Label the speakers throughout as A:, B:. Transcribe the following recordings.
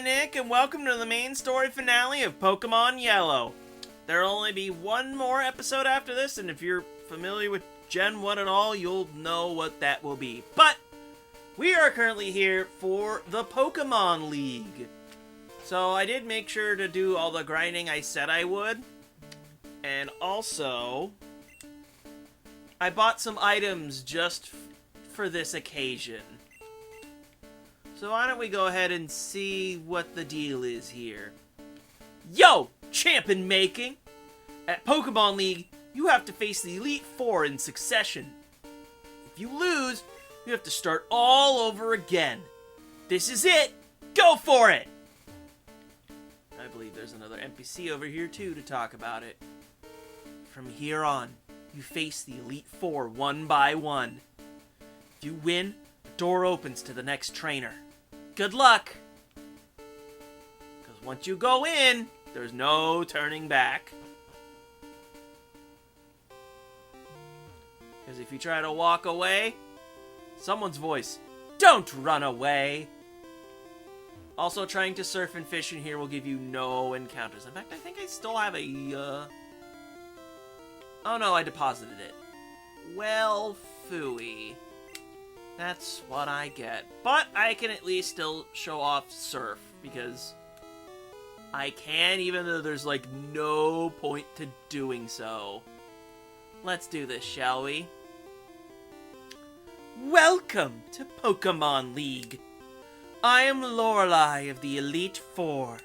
A: Nick, and welcome to the main story finale of Pokémon Yellow. There'll only be one more episode after this, and if you're familiar with Gen 1 at all, you'll know what that will be. But we are currently here for the Pokémon League. So I did make sure to do all the grinding I said I would. And also, I bought some items just for this occasion. So why don't we go ahead and see what the deal is here. Yo! Champion making! At Pokémon League, you have to face the Elite Four in succession. If you lose, you have to start all over again. This is it! Go for it! I believe there's another NPC over here too to talk about it. From here on, you face the Elite Four one by one. If you win, the door opens to the next trainer. Good luck! Because once you go in, there's no turning back. Because if you try to walk away, someone's voice, don't run away! Also, trying to surf and fish in here will give you no encounters. In fact, I think I still have a, Oh no, I deposited it. Well, phooey. That's what I get. But I can at least still show off surf, because I can, even though there's, like, no point to doing so. Let's do this, shall we? Welcome to Pokémon League. I am Lorelei of the Elite Four.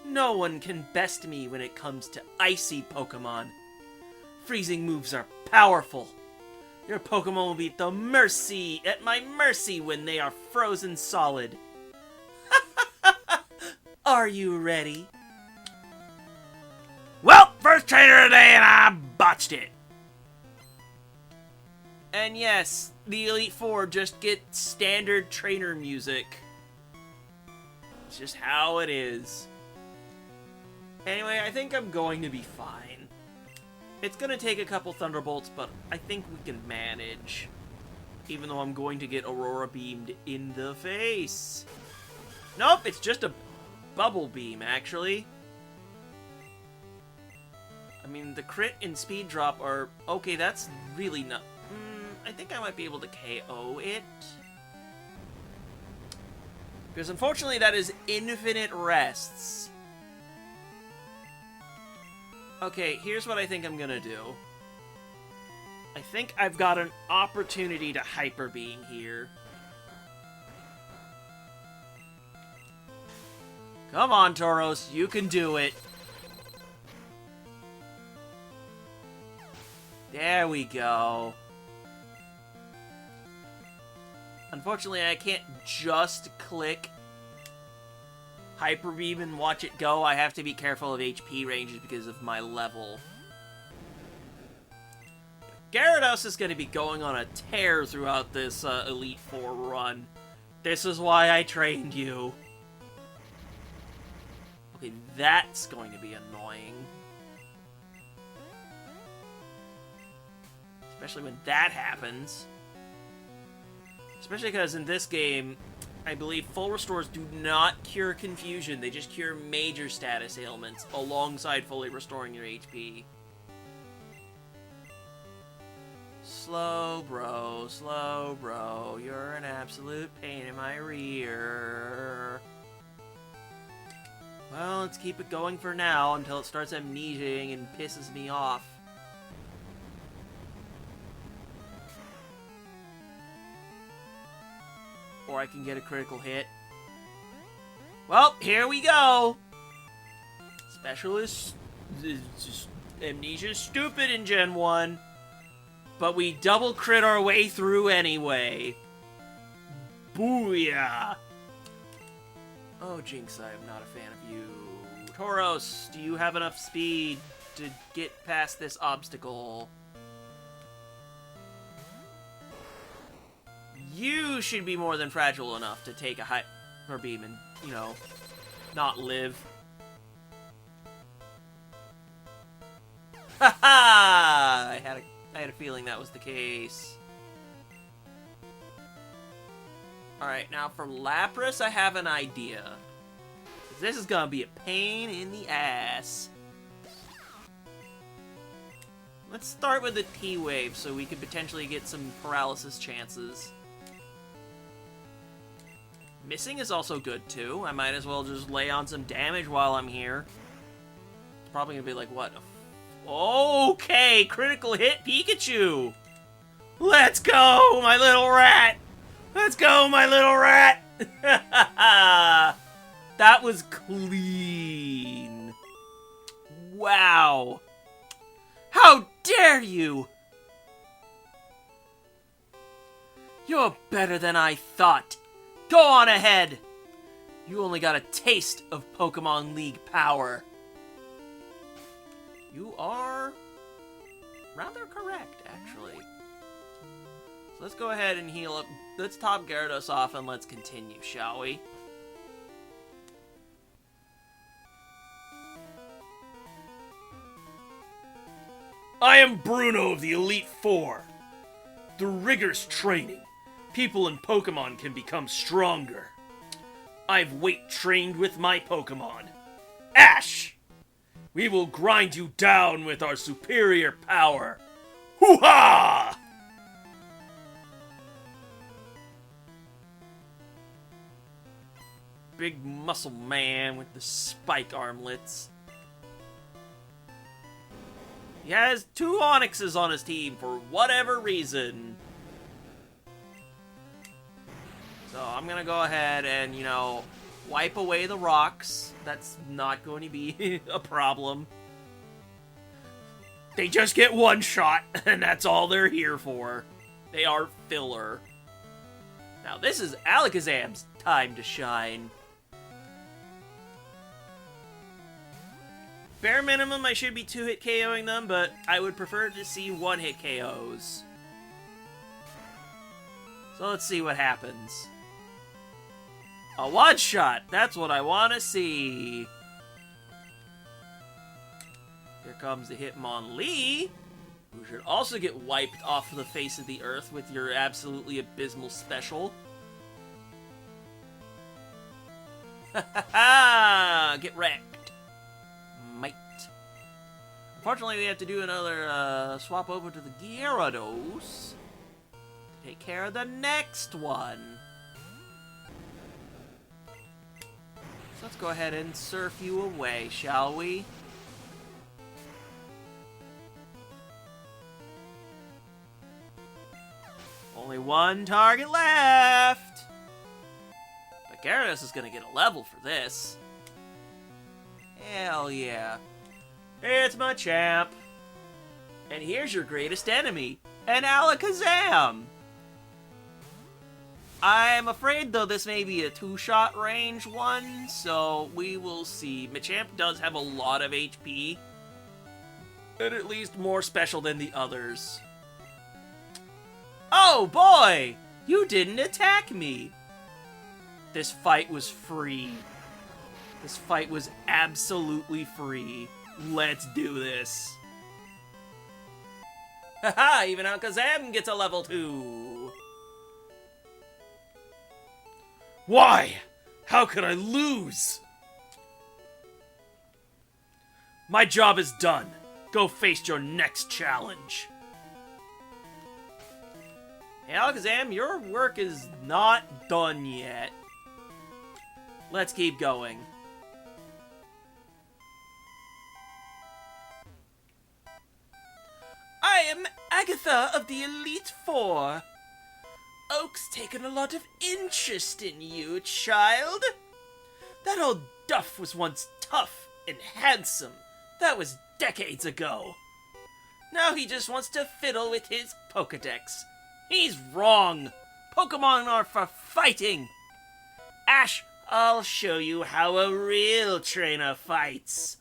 A: No one can best me when it comes to icy Pokémon. Freezing moves are powerful. Your Pokémon will be at my mercy when they are frozen solid. Are you ready? Well, first trainer today and I botched it. And yes, the Elite Four just get standard trainer music. It's just how it is. Anyway, I think I'm going to be fine. It's gonna take a couple Thunderbolts, but I think we can manage. Even though I'm going to get Aurora Beamed in the face. Nope, it's just a Bubble Beam, actually. I mean, the crit and speed drop are... Okay, that's really not... I think I might be able to KO it. Because unfortunately that is infinite rests. Okay, here's what I think I'm gonna do. I think I've got an opportunity to Hyper Beam here. Come on, Tauros, you can do it. There we go. Unfortunately, I can't just click Hyper Beam and watch it go. I have to be careful of HP ranges because of my level. Gyarados is going to be going on a tear throughout this Elite Four run. This is why I trained you. Okay, that's going to be annoying. Especially when that happens. Especially because in this game, I believe full restores do not cure confusion. They just cure major status ailments alongside fully restoring your HP. Slow, bro. You're an absolute pain in my rear. Well, let's keep it going for now until it starts amnesiaing and pisses me off. Or I can get a critical hit. Well, here we go! Specialist... Amnesia is stupid in Gen 1. But we double crit our way through anyway. Booyah! Oh, Jinx, I am not a fan of you. Tauros, do you have enough speed to get past this obstacle? You should be more than fragile enough to take a Hyper Beam and, you know, not live. Ha ha! I had a feeling that was the case. Alright, now for Lapras, I have an idea. This is gonna be a pain in the ass. Let's start with the T-Wave so we could potentially get some paralysis chances. Missing is also good, too. I might as well just lay on some damage while I'm here. It's probably gonna be like, what? Okay, critical hit Pikachu! Let's go, my little rat! Let's go, my little rat! That was clean. Wow. How dare you! You're better than I thought. Go on ahead. You only got a taste of Pokemon League power. You are rather correct, actually. So let's go ahead and heal up. Let's top Gyarados off and let's continue, shall we? I am Bruno of the Elite Four. Through rigorous training, people in Pokemon can become stronger. I've weight trained with my Pokemon. Ash! We will grind you down with our superior power. Hoo-ha! Big muscle man with the spike armlets. He has 2 Onixes on his team for whatever reason. So I'm gonna go ahead and, you know, wipe away the rocks. That's not going to be a problem. They just get 1 shot, and that's all they're here for. They are filler. Now this is Alakazam's time to shine. Bare minimum, I should be 2-hit KOing them, but I would prefer to see 1-hit KOs. So let's see what happens. A one-shot! That's what I want to see! Here comes the Hitmonlee, who should also get wiped off the face of the earth with your absolutely abysmal special. Ha ha ha! Get wrecked! Might. Unfortunately, we have to do another swap over to the Gyarados to take care of the next one. So let's go ahead and surf you away, shall we? Only 1 target left! But Gyarados is gonna get a level for this. Hell yeah. It's my champ. And here's your greatest enemy, an Alakazam. I'm afraid, though, this may be a 2-shot range one, so we will see. Machamp does have a lot of HP, and at least more special than the others. Oh boy! You didn't attack me! This fight was free. This fight was absolutely free. Let's do this. Haha, even Alakazam gets a level 2. Why? How could I lose? My job is done. Go face your next challenge. Hey, Alakazam, your work is not done yet. Let's keep going. I am Agatha of the Elite Four. Oak's taken a lot of interest in you, child. That old Duff was once tough and handsome. That was decades ago. Now he just wants to fiddle with his Pokedex. He's wrong. Pokemon are for fighting. Ash, I'll show you how a real trainer fights.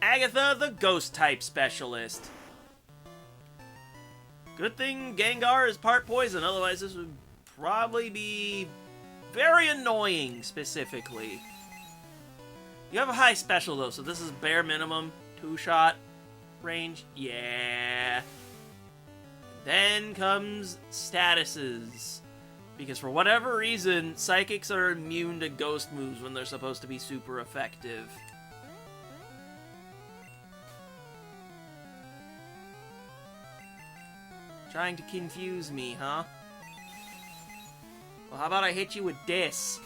A: Agatha, the Ghost-type specialist. Good thing Gengar is part poison, otherwise this would probably be very annoying, specifically. You have a high special, though, so this is bare minimum 2-shot range. Yeah. Then comes statuses. Because for whatever reason, psychics are immune to ghost moves when they're supposed to be super effective. Trying to confuse me, huh? Well, how about I hit you with this?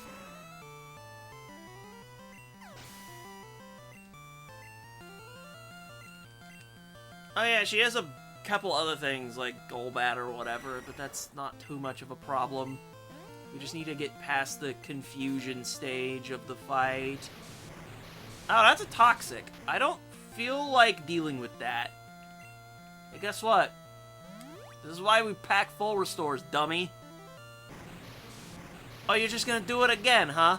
A: Oh yeah, she has a couple other things like Golbat or whatever, but that's not too much of a problem. We just need to get past the confusion stage of the fight. Oh, that's a Toxic. I don't feel like dealing with that. Hey, guess what? This is why we pack full restores, dummy. Oh, you're just gonna do it again, huh?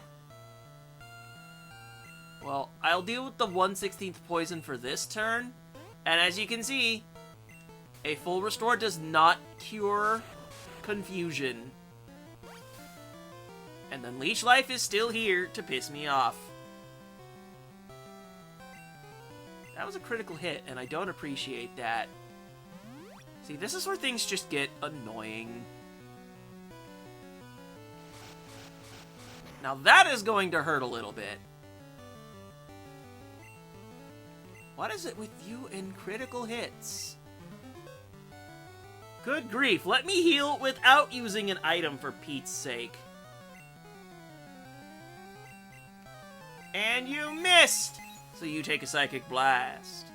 A: Well, I'll deal with the 1/16 poison for this turn. And as you can see, a full restore does not cure confusion. And then Leech Life is still here to piss me off. That was a critical hit, and I don't appreciate that. See, this is where things just get annoying. Now that is going to hurt a little bit. What is it with you and critical hits? Good grief, let me heal without using an item for Pete's sake. And you missed! So you take a Psychic Blast.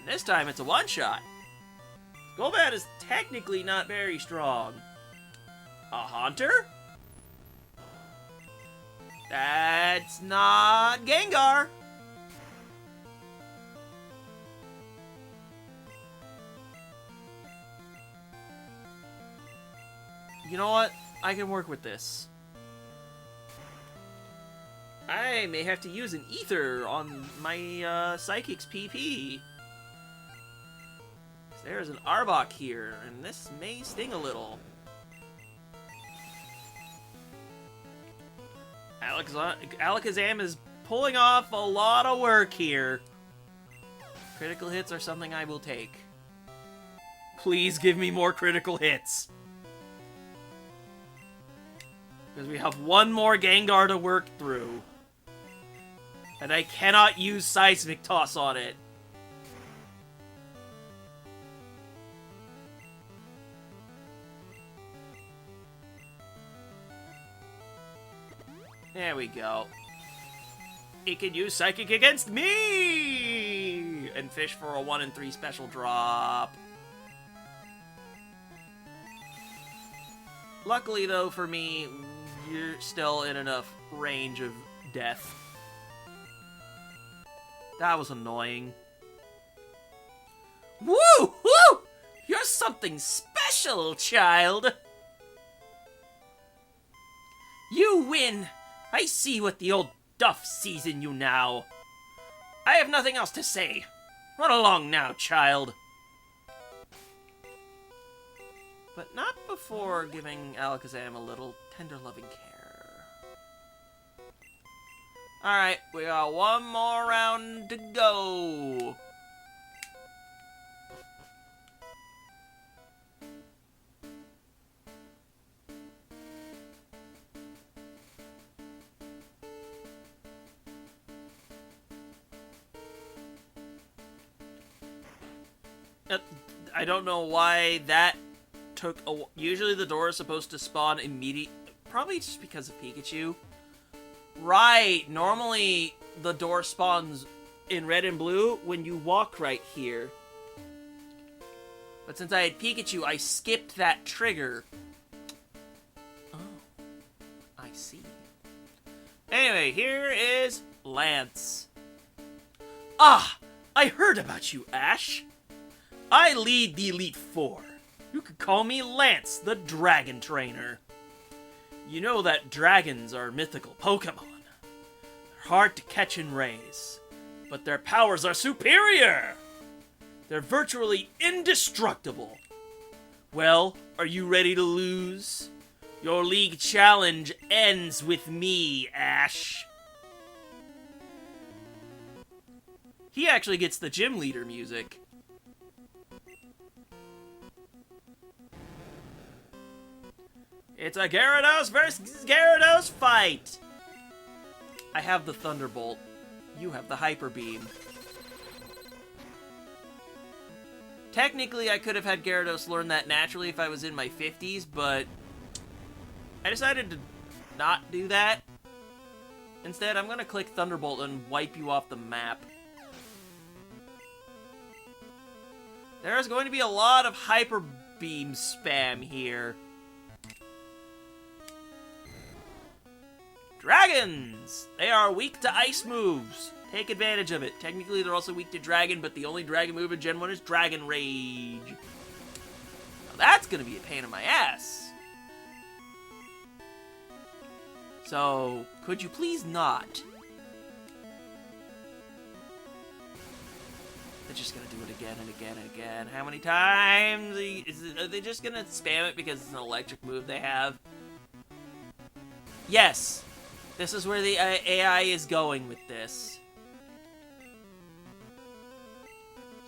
A: And this time it's a one-shot. Golbat is technically not very strong. A Haunter? That's not Gengar. You know what? I can work with this. I may have to use an Ether on my Psychic's PP. There's an Arbok here, and this may sting a little. Alakazam is pulling off a lot of work here. Critical hits are something I will take. Please give me more critical hits. Because we have one more Gengar to work through. And I cannot use Seismic Toss on it. There we go. It can use Psychic against me! And fish for a 1 in 3 special drop. Luckily, though, for me, you're still in enough range of death. That was annoying. Woo! Woo! You're something special, child! You win! I see what the old Duff sees in you now. I have nothing else to say. Run along now, child. But not before giving Alakazam a little tender loving care. Alright, we got one more round to go. I don't know why that took a... Usually the door is supposed to spawn immediately. Probably just because of Pikachu. Right, normally the door spawns in red and blue when you walk right here. But since I had Pikachu, I skipped that trigger. Oh, I see. Anyway, here is Lance. Ah, I heard about you, Ash. I lead the Elite Four. You could call me Lance, the Dragon Trainer. You know that dragons are mythical Pokémon. They're hard to catch and raise, but their powers are superior. They're virtually indestructible. Well, are you ready to lose? Your league challenge ends with me, Ash. He actually gets the gym leader music. It's a Gyarados versus Gyarados fight! I have the Thunderbolt. You have the Hyper Beam. Technically, I could have had Gyarados learn that naturally if I was in my 50s, but I decided to not do that. Instead, I'm going to click Thunderbolt and wipe you off the map. There's going to be a lot of Hyper Beam spam here. Dragons! They are weak to ice moves. Take advantage of it. Technically, they're also weak to Dragon, but the only Dragon move in Gen 1 is Dragon Rage. Now, that's going to be a pain in my ass. So, could you please not? They're just going to do it again and again and again. How many times? Are they just going to spam it because it's an electric move they have? Yes. This is where the AI is going with this.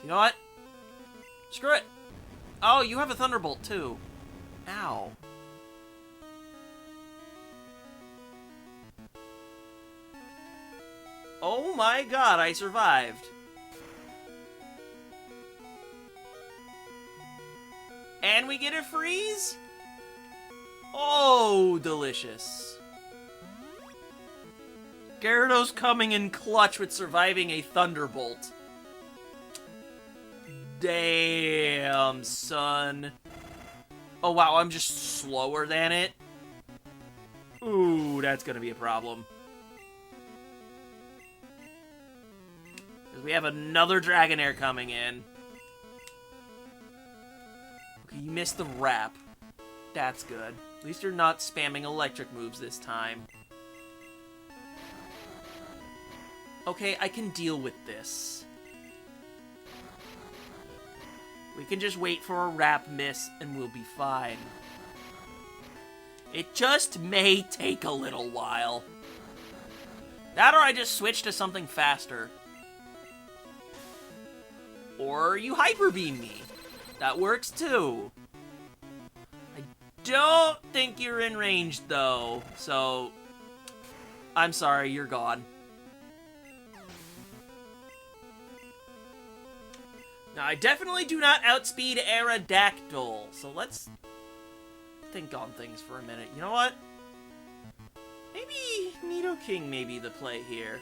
A: You know what? Screw it. Oh, you have a Thunderbolt, too. Ow. Oh my god, I survived. And we get a freeze? Oh, delicious. Gyarados coming in clutch with surviving a Thunderbolt. Damn, son. Oh, wow, I'm just slower than it? Ooh, that's gonna be a problem. Because we have another Dragonair coming in. Okay, you missed the wrap. That's good. At least you're not spamming electric moves this time. Okay, I can deal with this. We can just wait for a wrap miss and we'll be fine. It just may take a little while. That or I just switch to something faster. Or you Hyper Beam me. That works too. I don't think you're in range though, so I'm sorry, you're gone. Now, I definitely do not outspeed Aerodactyl, so let's think on things for a minute. You know what? Maybe Nidoking may be the play here.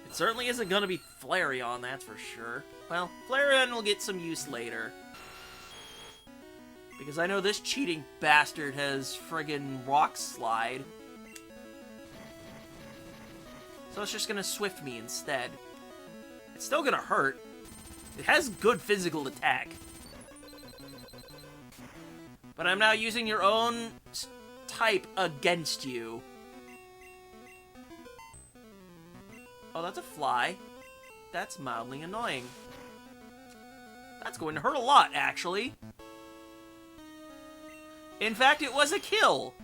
A: It certainly isn't going to be Flareon, that's for sure. Well, Flareon will get some use later. Because I know this cheating bastard has friggin' Rock Slide. So it's just going to Swift me instead. It's still going to hurt. It has good physical attack. But I'm now using your own type against you. Oh, that's a fly. That's mildly annoying. That's going to hurt a lot, actually. In fact, it was a kill.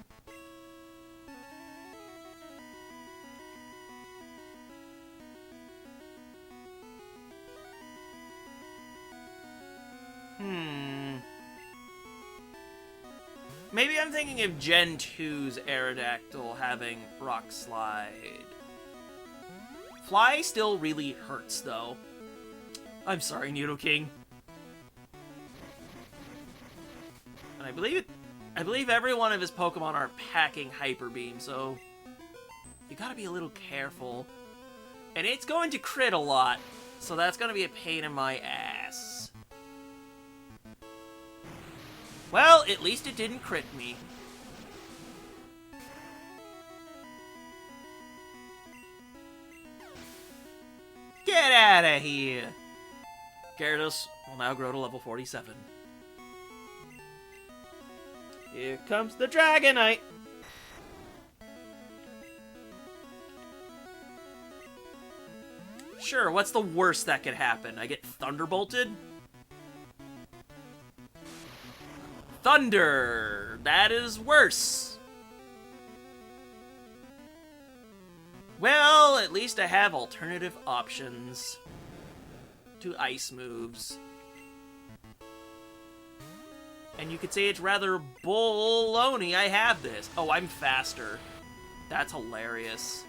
A: Maybe I'm thinking of Gen 2's Aerodactyl having Rock Slide. Fly still really hurts, though. I'm sorry, Nidoking. And I believe every one of his Pokemon are packing Hyper Beam, so you gotta be a little careful. And it's going to crit a lot, so that's gonna be a pain in my ass. Well, at least it didn't crit me. Get out of here! Gyarados will now grow to level 47. Here comes the Dragonite! Sure, what's the worst that could happen? I get Thunderbolted? Thunder! That is worse. Well, at least I have alternative options to ice moves. And you could say it's rather baloney I have this. Oh, I'm faster. That's hilarious.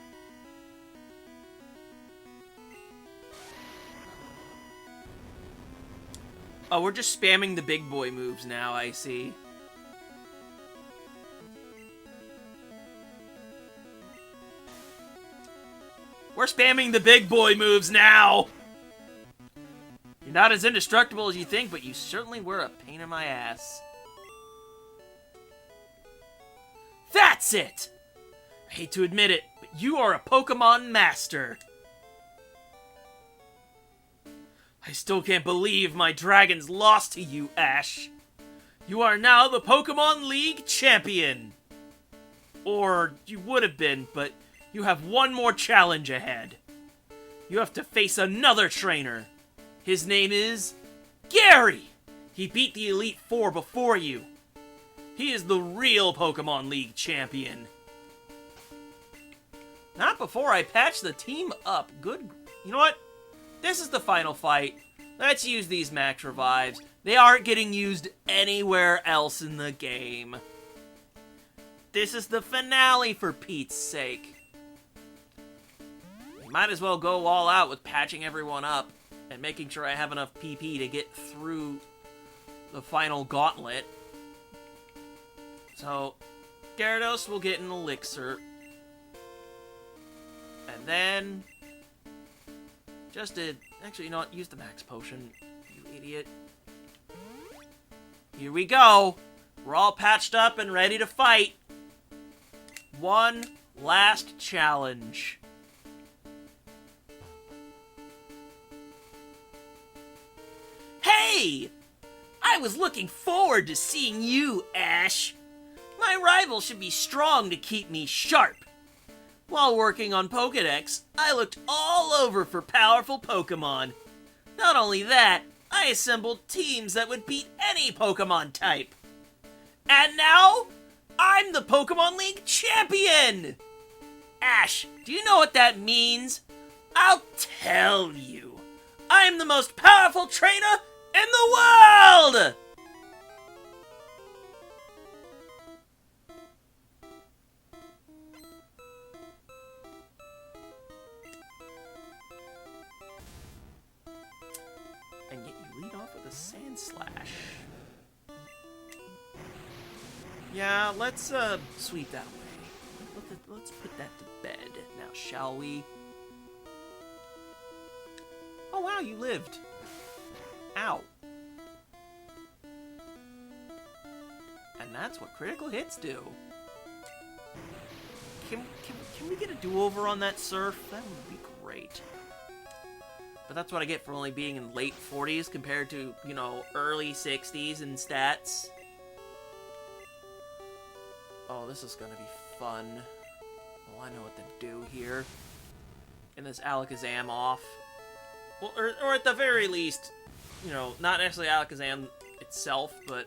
A: Oh, we're just spamming the big boy moves now, I see. We're spamming the big boy moves now! You're not as indestructible as you think, but you certainly were a pain in my ass. That's it! I hate to admit it, but you are a Pokemon master. I still can't believe my dragons lost to you, Ash. You are now the Pokemon League champion. Or you would have been, but you have one more challenge ahead. You have to face another trainer. His name is Gary. He beat the Elite Four before you. He is the real Pokemon League champion. Not before I patch the team up. Good. You know what? This is the final fight. Let's use these max revives. They aren't getting used anywhere else in the game. This is the finale for Pete's sake. We might as well go all out with patching everyone up and making sure I have enough PP to get through the final gauntlet. So, Gyarados will get an elixir. And then actually, you know what? Use the max potion, you idiot. Here we go. We're all patched up and ready to fight. One last challenge. Hey! I was looking forward to seeing you, Ash. My rival should be strong to keep me sharp. While working on Pokédex, I looked all over for powerful Pokémon. Not only that, I assembled teams that would beat any Pokémon type. And now, I'm the Pokemon League champion! Ash, do you know what that means? I'll tell you. I'm the most powerful trainer in the world! And yet you lead off with a Sand Slash. Yeah, let's sweep that away. Let's put that to bed now, shall we? Oh wow, you lived. Ow. And that's what critical hits do. Can we get a do-over on that Surf? That would be great. But that's what I get for only being in late 40s compared to, you know, early 60s in stats. Oh, this is gonna be fun. Well, I know what to do here. Get this Alakazam off. Well, or at the very least, you know, not necessarily Alakazam itself, but...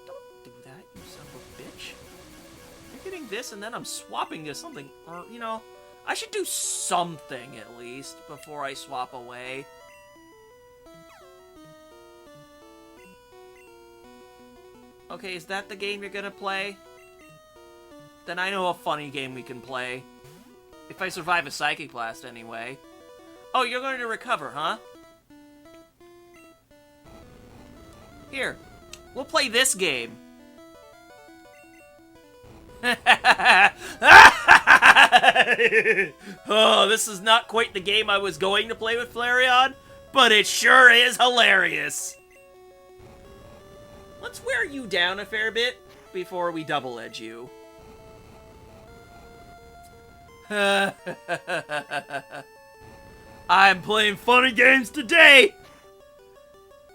A: Don't do that, you son of a bitch. You're getting this, and then I'm swapping to something, or, you know... I should do something, at least, before I swap away. Okay, is that the game you're gonna play? Then I know a funny game we can play. If I survive a Psychic Blast, anyway. Oh, you're going to recover, huh? Here, we'll play this game. Oh, this is not quite the game I was going to play with Flareon, but it sure is hilarious. Let's wear you down a fair bit before we double edge you. I'm playing funny games today!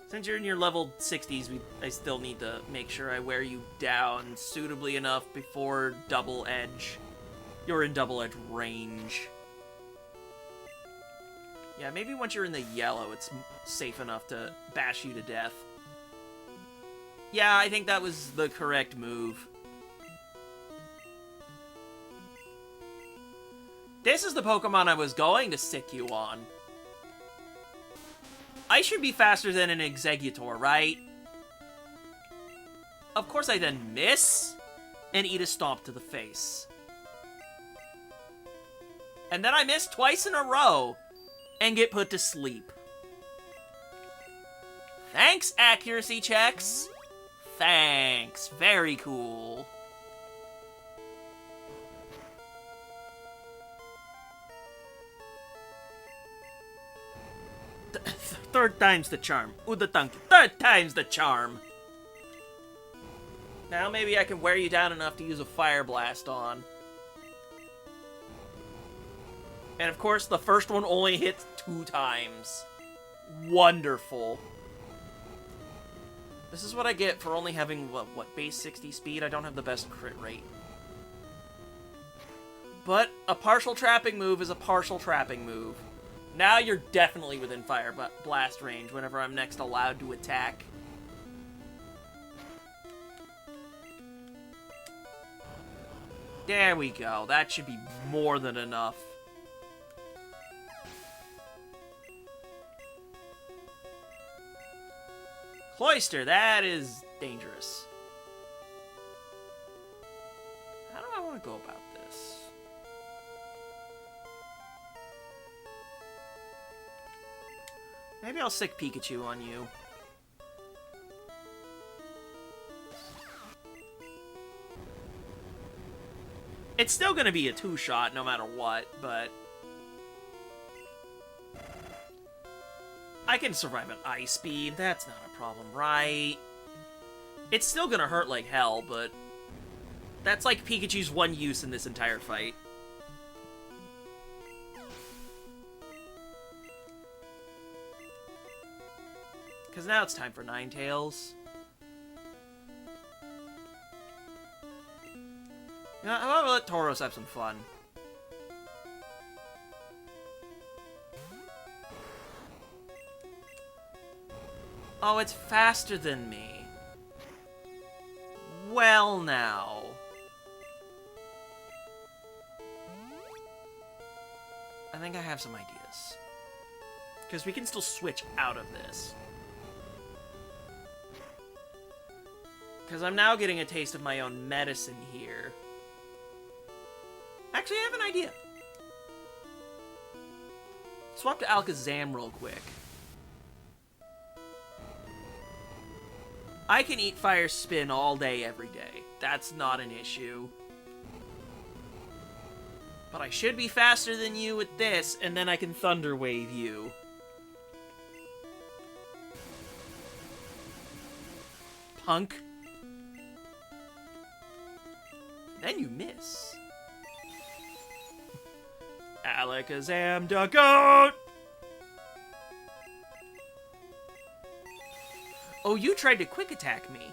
A: Since you're in your level 60s, I still need to make sure I wear you down suitably enough before double edge. You're in double edge range. Yeah, maybe once you're in the yellow, it's safe enough to bash you to death. Yeah, I think that was the correct move. This is the Pokemon I was going to sick you on. I should be faster than an Exeggutor, right? Of course I then miss and eat a stomp to the face. And then I miss twice in a row and get put to sleep. Thanks, accuracy checks. Thanks. Very cool. Third time's the charm. Udatanki. Third time's the charm. Now maybe I can wear you down enough to use a Fire Blast on. And of course, the first one only hits 2 times. Wonderful. This is what I get for only having, what, base 60 speed? I don't have the best crit rate. But a partial trapping move is a partial trapping move. Now you're definitely within Fire Blast range whenever I'm next allowed to attack. There we go. That should be more than enough. Cloyster, that is dangerous. How do I want to go about this? Maybe I'll sick Pikachu on you. It's still gonna be a 2-shot no matter what, but I can survive an Ice Beam. That's not a problem, right? It's still gonna hurt like hell, but that's like Pikachu's one use in this entire fight. Because now it's time for Ninetales. You know, I'm gonna let Tauros have some fun. Oh, it's faster than me. Well, now. I think I have some ideas. Because we can still switch out of this. Because I'm now getting a taste of my own medicine here. Actually, I have an idea. Swap to Alakazam real quick. I can eat Fire Spin all day, every day. That's not an issue. But I should be faster than you with this, and then I can Thunder Wave you. Punk. Then you miss. Alakazam Duck Out! Oh, you tried to quick attack me.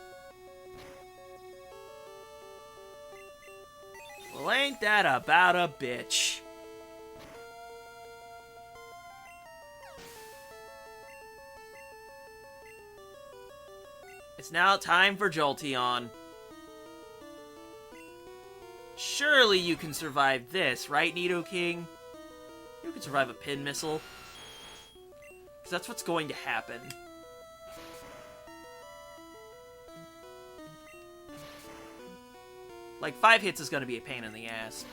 A: Well, ain't that about a bitch? It's now time for Jolteon. Surely you can survive this, right, Nidoking? You can survive a Pin Missile. Because that's what's going to happen. Like, 5 hits is going to be a pain in the ass.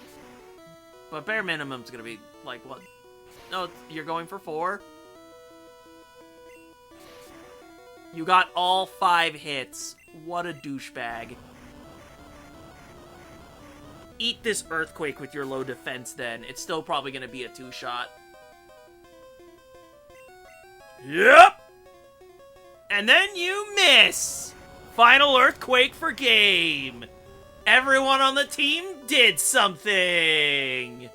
A: But bare minimum is going to be, like, what? No, you're going for 4? You got all 5 hits. What a douchebag. Eat this Earthquake with your low defense, then. It's still probably going to be a 2-shot. Yep! And then you miss! Final Earthquake for game! Everyone on the team did something!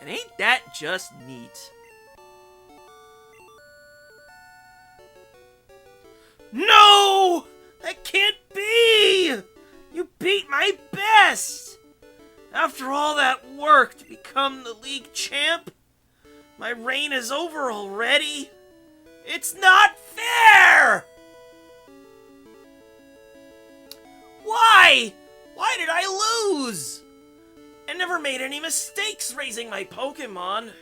A: And ain't that just neat? No! That can't be! You beat my best! After all that work to become the league champ, my reign is over already. It's not fair! Why? Why did I lose? And never made any mistakes raising my Pokémon.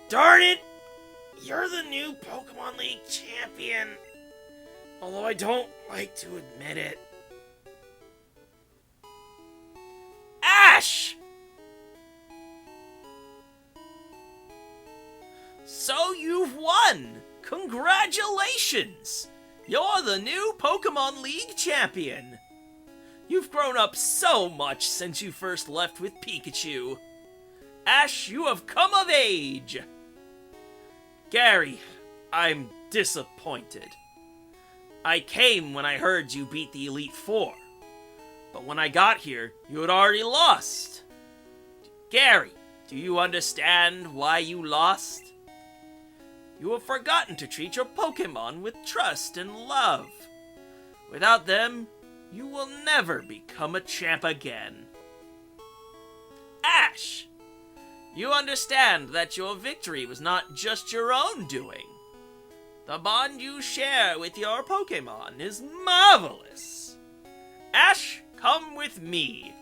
A: Darn it! You're the new Pokémon League champion. Although I don't like to admit it. Ash! So you've won! Congratulations! You're the new Pokémon League champion. You've grown up so much since you first left with Pikachu. Ash, you have come of age! Gary, I'm disappointed. I came when I heard you beat the Elite Four, but when I got here, you had already lost. Gary, do you understand why you lost? You have forgotten to treat your Pokémon with trust and love. Without them, you will never become a champ again. Ash, you understand that your victory was not just your own doing. The bond you share with your Pokémon is marvelous. Ash, come with me.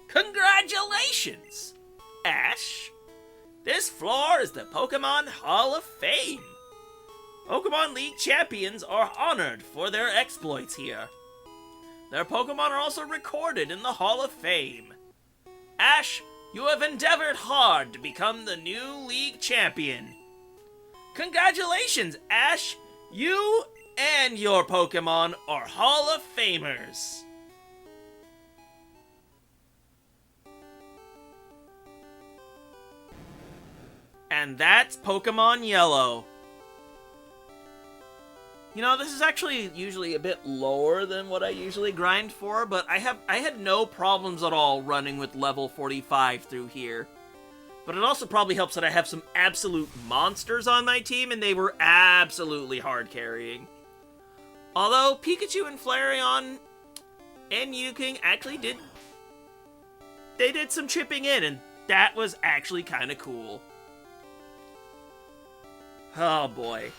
A: Congratulations, Ash. This floor is the Pokémon Hall of Fame. Pokémon League champions are honored for their exploits here. Their Pokémon are also recorded in the Hall of Fame. Ash, you have endeavored hard to become the new League champion. Congratulations, Ash. You and your Pokémon are Hall of Famers. And that's Pokémon Yellow. You know, this is actually usually a bit lower than what I usually grind for, but I had no problems at all running with level 45 through here. But it also probably helps that I have some absolute monsters on my team, and they were absolutely hard carrying. Although Pikachu and Flareon and Yuking actually did some chipping in, and that was actually kind of cool. Oh boy.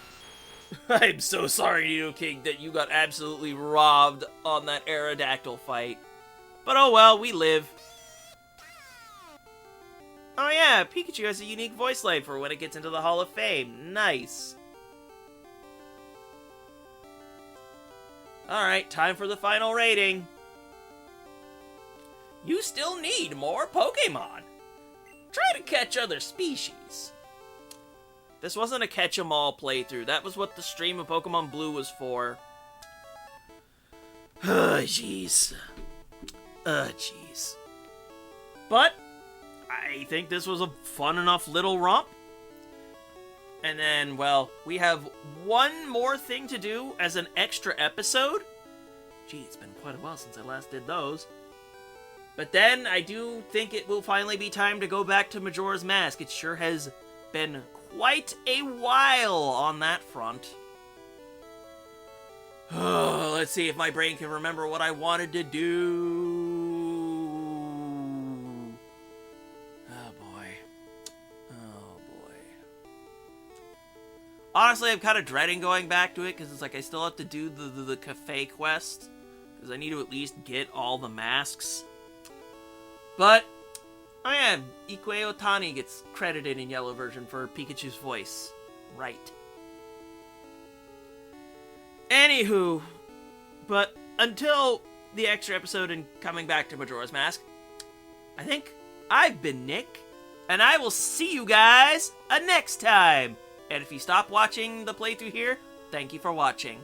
A: I'm so sorry, Yuking, that you got absolutely robbed on that Aerodactyl fight. But oh well, we live. Oh yeah, Pikachu has a unique voice line for when it gets into the Hall of Fame. Nice. Alright, time for the final rating. You still need more Pokémon. Try to catch other species. This wasn't a catch-em-all playthrough. That was what the stream of Pokemon Blue was for. Jeez. Jeez. But I think this was a fun enough little romp. And then, well, we have one more thing to do as an extra episode. Gee, it's been quite a while since I last did those. But then I do think it will finally be time to go back to Majora's Mask. It sure has been quite a while on that front. Let's see if my brain can remember what I wanted to do. Oh boy. Oh boy. Honestly, I'm kind of dreading going back to it because it's like I still have to do the cafe quest because I need to at least get all the masks. But oh yeah, Ikue Otani gets credited in Yellow version for Pikachu's voice. Right. Anywho, but until the extra episode and coming back to Majora's Mask, I think I've been Nick, and I will see you guys next time. And if you stop watching the playthrough here, thank you for watching.